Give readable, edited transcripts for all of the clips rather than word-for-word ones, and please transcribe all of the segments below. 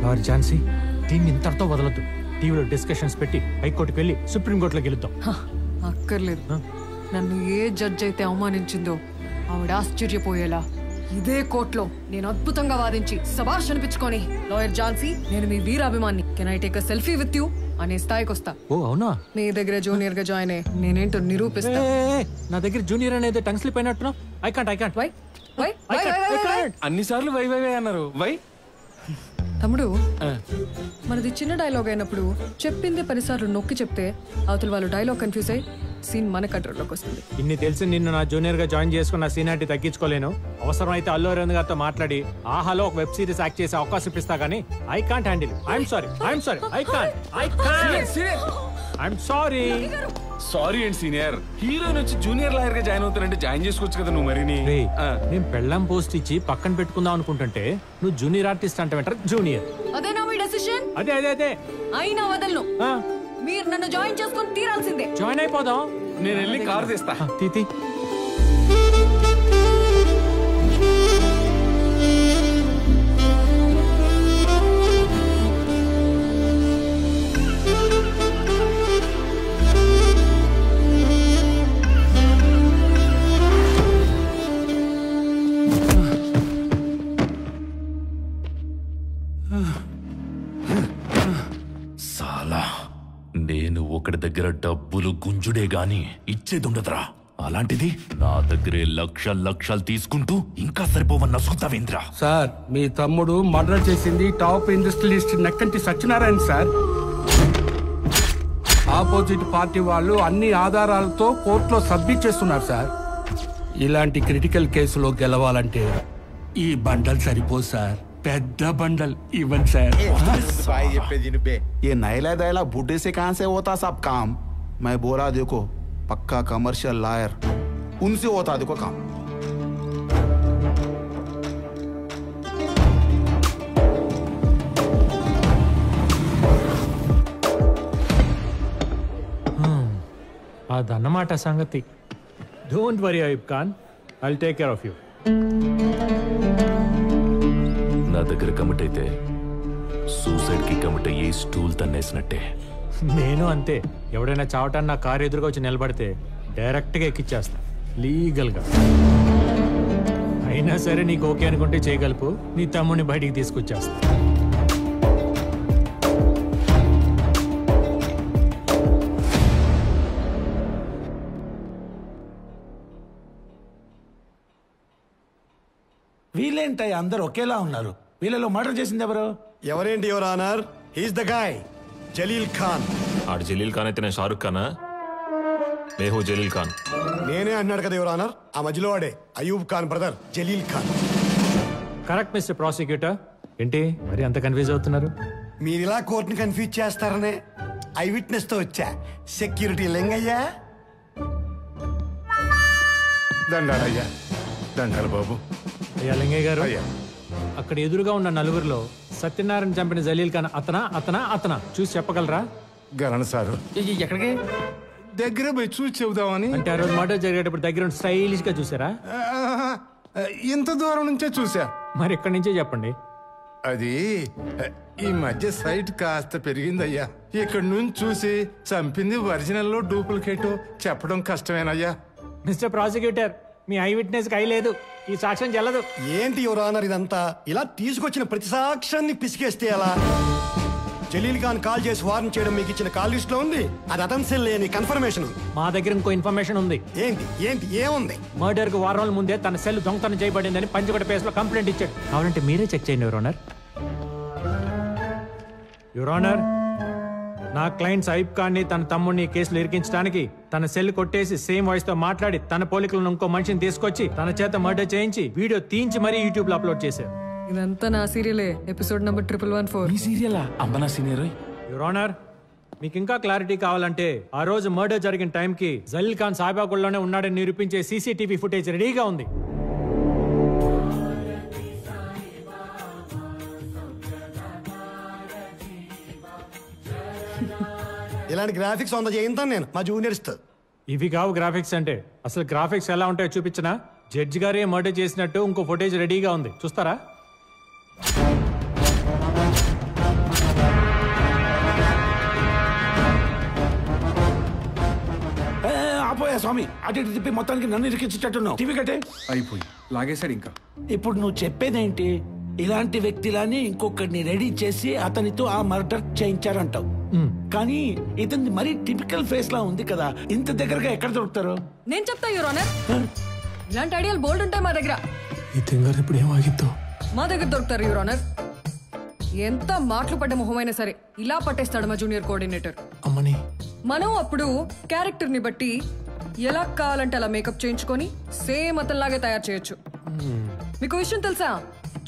Lawyer Jhansi దీన్ని ఇంతటితో వదలొద్దు. టీవీలో డిస్కషన్స్ పెట్టి హైకోర్టుకి వెళ్ళి సుప్రీంకోర్టులో గెలుద్దాం. అక్కర్లేదు. నన్ను ఏ జడ్జ్ అయితే అవమానించిందో ఆవిడ ఆశ్చర్యపోయేలా ఇదే కోర్టులో నేను అద్భుతంగా వాదించి శభాష్ అనిపించుకొని, లాయర్ ఝాన్సీ నేను మీ వీరాభిమాన్ని, can I take a selfie with you అనే స్థాయికి వస్తా. ఓ అవునా? మీ దగ్గర జూనియర్ గా జాయిన్ అయ్యి నేనేంటో నిరూపిస్తా. నా దగ్గర జూనియర్ అనేది టంగ్ స్లిప్ అయినట్టున్నా. ఐ కాంట్ వై వై అన్నిసార్లు వై వై వై అన్నారు. వై తమ్ముడు, మనది చిన్న డైలాగ్ అయినప్పుడు చెప్పింది 10 సార్లు నొక్కి చెప్తే అవతల వాళ్ళు డైలాగ్ కన్ఫ్యూజ్ అయ్యి సీన్ మన కంట్రోల్లోకి వస్తుంది. ఇన్ని తెలిసి నిన్ను నా జూనియర్ గా జాయిన్ చేసుకున్న సీనియారిటీ తగ్గించుకోలేను. అవసరం అయితే అల్లు అరవింద్ గారితో మాట్లాడి ఆహాలో ఒక వెబ్ సిరీస్ యాక్ట్ చేసే అవకాశం ఇప్పిస్తా గానీ I can't handle. I'm sorry sorry and senior. Heroine వచ్చి జూనియర్ లాయర్ గా జాయిన్ అవుతానంటే జాయిన్ చేసుకోవచ్చు కదా నువ్వు. మరి నేను పెళ్ళం పోస్ట్ ఇచ్చి పక్కన పెట్టుకుందాం అనుకుంటుంటే నువ్వు జూనియర్ ఆర్టిస్ట్ అంటే జూనియర్. అదేనా మీ డెసిషన్? అదే అయినా వదలను. మీరు నన్ను జాయిన్ చేసుకొని తీరాల్సిందే. జాయిన్ అయిపోదాం. నేను వెళ్ళి కారు తీస్తా. తీతి నేను ఒకటి దగ్గర డబ్బులు గుంజుడే గాని ఇచ్చేదుండదురా. అలాంటిది నా దగ్గరే లక్షలు తీసుకుంటూ ఇంకా సరిపోవన్న నసుకుతావేంద్రా. సార్, మీ తమ్ముడు మర్డర్ చేసింది top industrialist Nakkanti Satyanarayana sir. Opposite party వాళ్ళు అన్ని ఆధారాలతో కోర్టులో సబ్మిట్ చేస్తున్నారు సార్. ఇలాంటి క్రిటికల్ కేసులో గెలవాలంటే ఈ బండల్ సరిపోదు సార్. పెద్ద బండల్ ఇవ్వండి సార్. ये नैला दैला बुढ़े से कहां से होता सब काम. मैं बोला देखो पक्का कमर्शियल लायर उनसे होता देखो काम. అదన్నమాట సంగతి. Don't worry Ayub Khan, I'll take care of you. నా దగ్గర కమిట్ అయితే సూసైడ్ కి కమిట్ అయ్యి స్టూల్ తన్నేసినట్టే. నేను అంతే. ఎవడైనా చావటాన్ని నా కారు ఎదురుగా వచ్చి నిలబడితే డైరెక్ట్ గా ఎక్కిచ్చేస్తా లీగల్ గా. అయినా సరే నీకు ఓకే అనుకుంటే చేయగలుపు, నీ తమ్ముడిని బయటికి తీసుకొచ్చేస్తా. వీళ్ళేంటయ్య అందరు ఒకేలా ఉన్నారు? వీళ్ళలో మర్డర్ చేసింది ఎవరు? ఎవరేంటి your honour, he's the guy Jalil Khan. ఆడు జలీల్ ఖాన్ అయితే నేను షారుఖ్ ఖానా? మేహూ జలీల్ ఖాన్. నేనే అన్నాడు కదా యువర్ ఆనర్, ఆ మధ్యలో వాడే Ayub Khan brother Jalil Khan. Correct mister prosecutor. ఏంటి మరి అంత కన్ఫ్యూజ్ అవుతున్నారు? మీరు ఇలా కోర్టుని కన్ఫ్యూజ్ చేస్తారనే ఐ విట్నెస్ తో వచ్చా. సెక్యూరిటీ లెంగయ్యా. దండాలయ్యా. దండాలు బాబు. అయ్యా లింగయ్య గారు, అక్కడ ఎదురుగా ఉన్న నలుగురిలో సత్యనారాయణ చంపిన జలీల్ ఖాన్ అతనా చూసి చెప్పగలరా? గలను సారు. ఎక్కడికి? దగ్గర పోయి చూసి చెబుదామని. అంటే ఆ రోజు మర్డర్ జరిగేటప్పుడు దగ్గర స్టైలిష్ గా చూసారా? ఇంత దూరం నుంచే చూసా. మరి ఇక్కడి నుంచే చెప్పండి. అది ఈ మధ్య సైట్ కాస్త పెరిగిందయ్యా. ఇక్కడ నుంచి చూసి చంపింది ఒరిజినల్ లో డూప్లికేట్ చెప్పడం కష్టమేనయ్యా. మిస్టర్ ప్రాసిక్యూటర్, మీ ఐ విట్నెస్ కై లేదు, ఈ సాక్ష్యం చెల్లదు. ఏంటి యువర్ ఆనర్ ఇదంతా? ఇలా తీసుకొచ్చిన ప్రతి సాక్ష్యాన్ని పిసికేస్తే ఎలా? జలీల్ ఖాన్ కాల్ చేసి వార్న్ చేయడం మీకు ఇచ్చిన కాల్ లిస్ట్ లో ఉంది. అది అతని సెల్ లేని కన్ఫర్మేషన్. మా దగ్గర ఇంకో ఇన్ఫర్మేషన్ ఉంది. ఏంటి ఏముంది? మర్డర్ కు 6 రోజుల ముందే తన సెల్ దొంగతనం చేయబడిందని పంచగడ పేస్ లో కంప్లైంట్ ఇచ్చాడు. కావాలంటే మీరే చెక్ చేయండి యువర్ ఆనర్. యువర్ ఆనర్, నా క్లయింట్ సయీబ్ ఖాన్ ని తన తమ్ముడిని కేసులు ఇరికించడానికి తన సెల్ కొట్టేసి సేమ్ వాయిస్ తో మాట్లాడి తన పోలికలను ఇంకో మనిషిని తీసుకొచ్చి తన చేత మర్డర్ చేయించి వీడియో తీయించి మరీ యూట్యూబ్ లో అప్లోడ్ చేశారు. ఇదంతా నా సీరియలే. Episode number 114. ఈ సీరియలా? అంబనా సీనియర్. యువర్ ఆనర్, మీకు ఇంకా క్లారిటీ కావాలంటే ఆ రోజు మర్డర్ జరిగిన టైంకి జలీల్ ఖాన్ సాయిబాగుల్లోనే ఉన్నాడని నిరూపించే సీసీటీవీ ఫుటేజ్ రెడీగా ఉంది. ఇలాంటి గ్రాఫిక్స్ చేయింతాను నేను మా జూనియర్స్ తో. ఇవి కావు గ్రాఫిక్స్ అంటే. అసలు గ్రాఫిక్స్ ఎలా ఉంటాయో చూపించినా? జడ్జి గారే మర్డర్ చేసినట్టు ఇంకో ఫుటేజ్ రెడీగా ఉంది, చూస్తారా? స్వామి అటు ఇటు తిప్పి మొత్తానికి నన్ను ఇరికించేటట్టున్నావు. టీవీ కట్టే. అయిపోయి లాగేశాడు ఇంకా. ఇప్పుడు నువ్వు చెప్పేదేంటి? ఇలాంటి వ్యక్తిలానే ఇంకొకరిని రెడీ చేసి అతనితో ఆ మర్డర్ చేయించారంటావు. కానీ ఇతని మరీ టిపికల్ ఫేస్ లా ఉంది కదా, ఇంత దగ్గరగా ఎక్కడ దొరుకుతారు? నేను చెప్తా యువర్ ఆనర్, ఇలాంటి ఐడియాలు బోల్డ్ ఉంటాయి మా దగ్గర. ఈ తింగర్ ఇప్పుడు ఏమాగిద్దో. మా దగ్గర దొరుకుతారు యువర్ ఆనర్. ఎంత మాటలు పడ్డ మొహమైనా సరే ఇలా పట్టేస్తాడు మా జూనియర్ కోఆర్డినేటర్. అమ్మని మనం అప్పుడు క్యారెక్టర్ ని బట్టి ఎలా కావాలంటే అలా మేకప్ చేయించుకొని సేమ్ అతనిలాగే తయారు చేయొచ్చు. మీకు విషయం తెలుసా,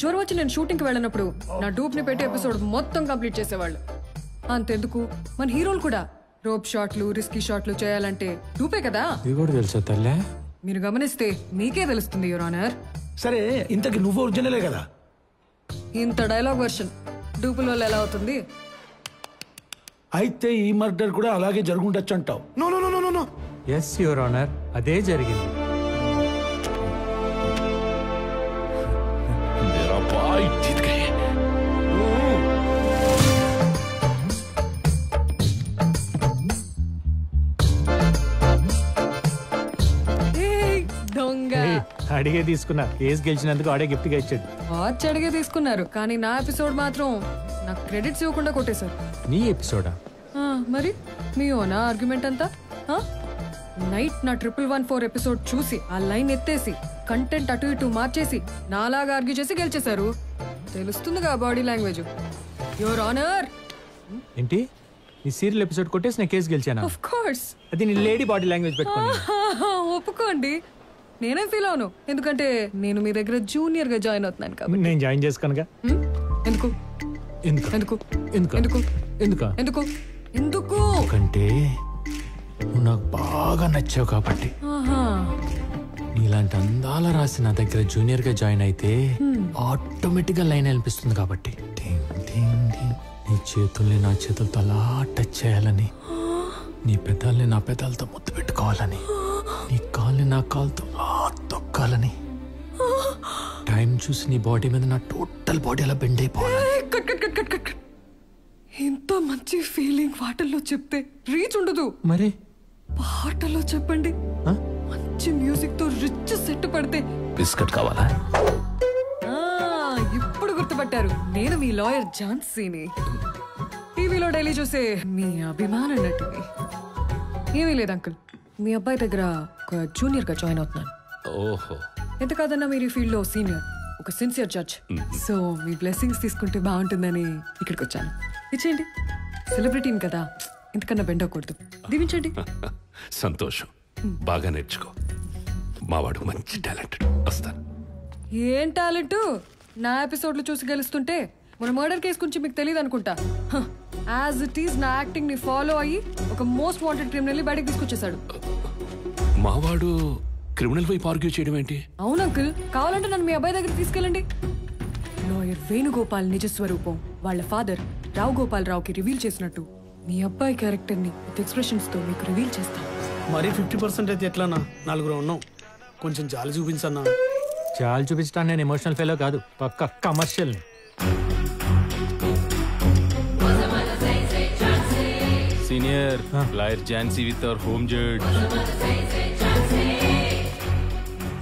జ్వరం వచ్చి నేను షూటింగ్ కి వెళ్ళినప్పుడు నా డూప్ ని పెట్టి ఎపిసోడ్ మొత్తం కంప్లీట్ చేసేవాళ్ళు. అంతెందుకు మన హీరోలు కూడా రోప్ షాట్లు, రిస్కీ షాట్లు చేయాలంటే డూపే కదా. ఇది కూడా తెలుసా తల్లే? మీరు గమనిస్తే మీకే తెలుస్తుంది యువర్ ఆనర్. సరే, ఇంతకి నువ్వు ఒరిజినలే కదా? ఇంత డైలాగ్ వర్షన్ డూపుల వల్ల ఎలా అవుతుంది? అయితే ఈ మర్డర్ కూడా అలాగే జరుగుండొచ్చు అంటావు? No no no no no. Yes your honour, అదే జరిగింది. मेरा भाई जीत गए. దొంగ అడిగే తీసుకున్నా. కేసు గెలిచినందుకు ఆడే గిఫ్ట్ గా ఇచ్చాడు. వాచ్ అడిగే తీసుకున్నారు, కానీ నా ఎపిసోడ్ మాత్రం నాకు క్రెడిట్స్ ఇవ్వకుండా కొట్టేశారు. నీ ఎపిసోడా? మరి మీ ఓనా ఆర్గ్యుమెంట్ అంతా? నైట్ నా 1114 ఎపిసోడ్ చూసి ఆ లైన్ ఎత్తేసి కంటెంట్ అటు ఇటు మార్చేసి నాలాగా ఆర్గ్యూ చేసి గెలిచేశారు. తెలుస్తుందిగా బాడీ లాంగ్వేజ్. Your honour. ఏంటి ఈ సీరియల్ ఎపిసోడ్ కొట్టేసి నేను కేసు గెలిచానా? Of course. అది నీ లేడీ బాడీ లాంగ్వేజ్ పెట్టుకోండి. ఒప్పుకోండి, నేనే ఫీల్ అవును. ఎందుకంటే నేను మీ దగ్గర జూనియర్ గా జాయిన్ అవుతున్నాను కాబట్టి. నేను జాయిన్ చేసుకోనుగా. ఎందుకు ఎందుకు ఎందుకు ఎందుకు ఎందుకు ఎందుకు ఎందుకు ఎందుకు ఎందుకంటే నువ్వు నాకు బాగా నచ్చావు కాబట్టి. నీలాంటి అందాల రాసి నా దగ్గర జూనియర్ గా జాయిన్ అయితే ఆటోమేటిక్ గా లైన్ అనిపిస్తుంది కాబట్టి. నీ చేతుల్ని నా చేతులతో అలా టచ్ చేయాలని, నీ పెదాల్ని నా పెదాలతో ముద్దు పెట్టుకోవాలని, నీ కాల్ని నా కాలుతో అలా తొక్కాలని, టైం చూసి నీ బాడీ మీద నా టోటల్ బాడీ అలా బెండ్ అయిపోవాలి. ఇంత మంచి ఫీలింగ్ పాటల్లో చెప్తే రీచ్ ఉండదు. మరి పాటల్లో చెప్పండి. మంచి మ్యూజిక్ తో రిచ్ సెట్ పడితే. బిస్కెట్ కావాలా? ఇప్పుడు గుర్తుపట్టారు, నేను మీ లాయర్ ఝాన్సీని. టీవీలో డైలీ చూసే మీ అభిమాన నటిని. ఏమీ లేదు అంకుల్, మీ అబ్బాయి దగ్గర ఒక జూనియర్ గా జాయిన్ అవుతున్నాను. ఓహో. ఎంత కాదన్నా మీరు ఈ ఫీల్డ్ లో సీనియర్, ఒక సిన్సియర్ జడ్జ్. సో మీ బ్లెస్సింగ్స్ తీసుకుంటే బాగుంటుందని ఇక్కడికి వచ్చాను. ఇచ్చేయండి, సెలబ్రిటీని కదా, ఇంతకన్నా బెండకూడదు. దీవించండి. సంతోషం, బాగా నేర్చుకో. మావాడు మంచి టాలెంటెడ్. వస్తాను. ఏం టాలెంట్? నా ఎపిసోడ్లు చూసి గెలుస్తుంటే మన మర్డర్ కేసు గురించి మీకు తెలియదు అనుకుంటా. యాజ్ ఇట్ ఈస్ నా యాక్టింగ్ ని ఫాలో అయ్యి ఒక మోస్ట్ వాంటెడ్ క్రిమినల్ ని బయటకు తీసుకొచ్చేసాడు. మావాడు క్రిమినల్ వైపు ఆర్గ్యూ చేయడం ఏంటి? అవును అంకుల్, కావాలంటే నన్ను మీ అబ్బాయి దగ్గర తీసుకెళ్ళండి. లాయర్ వేణుగోపాల్ నిజ స్వరూపం వాళ్ళ ఫాదర్ రావు గోపాల్ రావుకి రివీల్ చేసినట్టు మీ అబ్బాయి క్యారెక్టర్ ని విత్ ఎక్స్ప్రెషన్స్ తో మీకు రివీల్ చేస్తాను. మరి 50% అయితే ఎట్లానా? నలుగురు ఉన్నాం, కొంచెం జాలి చూపించన్నా. చాలు చూపించడానికి నేను ఎమోషనల్ ఫెలో కాదు, పక్క commercial. Senior lawyer Jhansi with our home judge.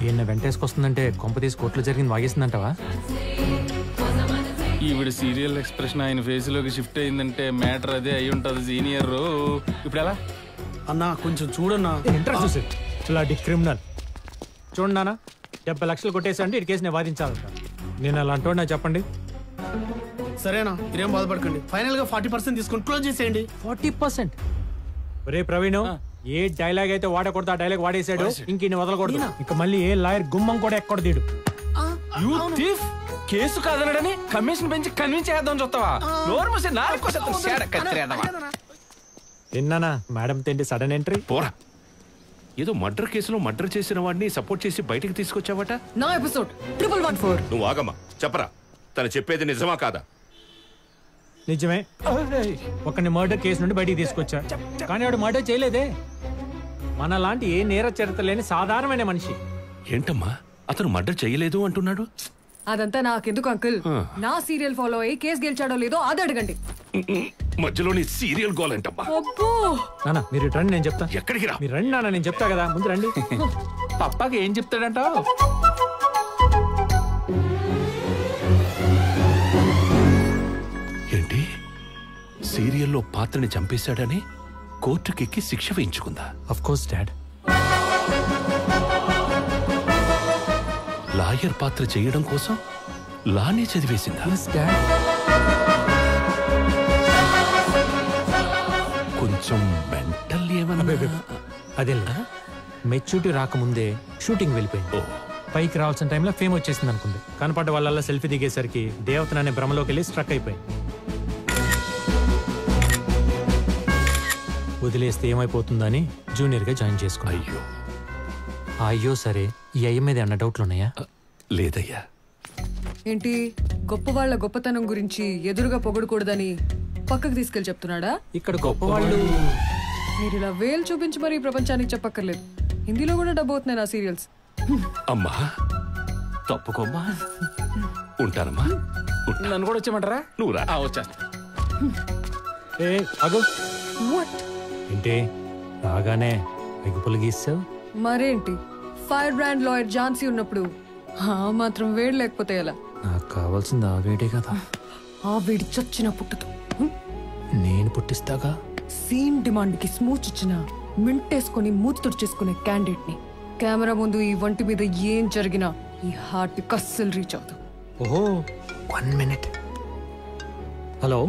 ఈయన వెంటేసుకొస్తుందంటే కొంప తీసి కోర్టులో జరిగింది వాగేసిందంటావా? ఈవిడ సీరియల్ ఎక్స్ప్రెషన్ ఆయన ఫేస్ లోకి షిఫ్ట్ అయిందంటే మ్యాటర్ అదే అయి ఉంటది సీనియర్. ఇప్పుడు ఎలా అన్నా కొంచెం చూడన్నా. ఇంట్రెస్ట్ చూసి ఇలాంటి క్రిమినల్ చూడండి నాన్న, 70 లక్షలు కొట్టేసండి ఇటు కేసు నేను వాదించాలంట. నేను అలా అంటున్నా చెప్పండి. సరేనా, మీరేం బాధపడకండి. ఫైనల్ గా 40% తీసుకొని క్లోజ్ చేసేయండి. 40%? ఒరే ప్రవీణ్, ఏ డైలాగ్ అయితే వాడకూడదు ఆ డైలాగ్ వాడేసాడు. ఇంక వదలకూడదు. ఇక మళ్ళీ ఏ లాయర్ గుమ్మం కూడా ఎక్కడ తీడు. కేసు కాదనడని కమిషన్ పెంచి కన్విన్స్ చేద్దాం చూస్తావా? విన్నానా మేడం తిండి సడన్ ఎంట్రీ. పోరా, ఏదో మర్డర్ కేసులో మర్డర్ చేసిన వాడిని సపోర్ట్ చేసి బయటికి తీసుకొచ్చావట. నా ఎపిసోడ్ 1114. నువ్వు ఆగమ్మా, చెప్పరా, తను చెప్పేది నిజమా కాదా? నిజమే, ఒకరిని మర్డర్ కేసు నుండి బయటికి తీసుకొచ్చా, కానీ వాడు మర్డర్ చేయలేదే. మన లాంటి ఏ నేర చరిత్ర లేని సాధారణమైన మనిషి. ఏంటమ్మా అతను మర్డర్ చేయలేదు అంటున్నాడు? అదంతా నాకెందుకు అంకుల్. నా సీరియల్ ఫాలో అయ్యి కేసు గెలిచాడో లేదో అది అడగండి. మధ్యలోని సీరియల్ గోల్ ఏంటమ్మా? అబ్బో నాన్న మీరు ఇటు రండి, నేను చెప్తా. ఎక్కడికి రా? మీరు రండి నాన్న, నేను చెప్తా కదా, ముందు రండి. పప్పాకి ఏం చెప్తాడంటావు? ఏంటి సీరియల్లో పాత్రని చంపేశాడని కోర్టుకెక్కి శిక్ష వేయించుకుందా? Of course dad. లాయర్ పాత్ర చేయడం కోసం లానే చదివేసిందా? కొంచెం మెంటల్ ఏమన్నా? అదే మెచ్యూరిటీ రాకముందే షూటింగ్ వెళ్ళిపోయింది. పైకి రావాల్సిన టైంలో ఫేమ్ వచ్చేసింది అనుకుంది. కనపడ్డ వాళ్ళ సెల్ఫీ దిగేసరికి దేవతననే భ్రమలోకి వెళ్ళి స్ట్రక్ అయిపోయింది. వదిలేస్తే ఏమైపోతుందని జూనియర్ గా జాయిన్ చేసుకున్నా. అయ్యో అయ్యో సరే, ఈ అయ్య మీద అన్న డౌట్లు ఉన్నాయా? లేదయ్యా. ఏంటి గొప్ప వాళ్ళ గొప్పతనం గురించి ఎదురుగా పొగడకూడదని పక్కకు తీసుకెళ్లి చెప్తున్నాడా? ఇక్కడ గొప్ప వాళ్ళు మీరు ఇలా వేలు చూపించి మరీ ప్రపంచానికి చెప్పక్కర్లేదు. హిందీలో కూడా డబ్బు అవుతున్నాయి నా సీరియల్స్. అమ్మా తప్పుకోమ్మా. ఉంటానమ్మా. నన్ను కూడా వచ్చేయమంటారా? నువ్వు రా. వచ్చేస్తా. అగో వాట్ ఏంటి రాగానే ఎగుపులు గీసావు? మరేంటి ఫైర్ బ్రాండ్ లాయర్ ఝాన్సీ ఉన్నప్పుడు ఆ మాత్రం వేడి లేకపోతే ఎలా? నాకు కావాల్సింది ఆ వేడే కదా. ఆ వేడి చచ్చిన పుట్టుతో నేను పుట్టిస్తాగా. సీన్ డిమాండ్ కి స్మూచ్ ఇచ్చిన మింటేసుకుని మూతి తుడిచేసుకునే క్యాండిడేట్ ని కెమెరా ముందు ఈ వంటి మీద ఏం జరిగినా ఈ హార్ట్ కస్సలు రీచ్ అవుతాం. ఓహో 1 minute. హలో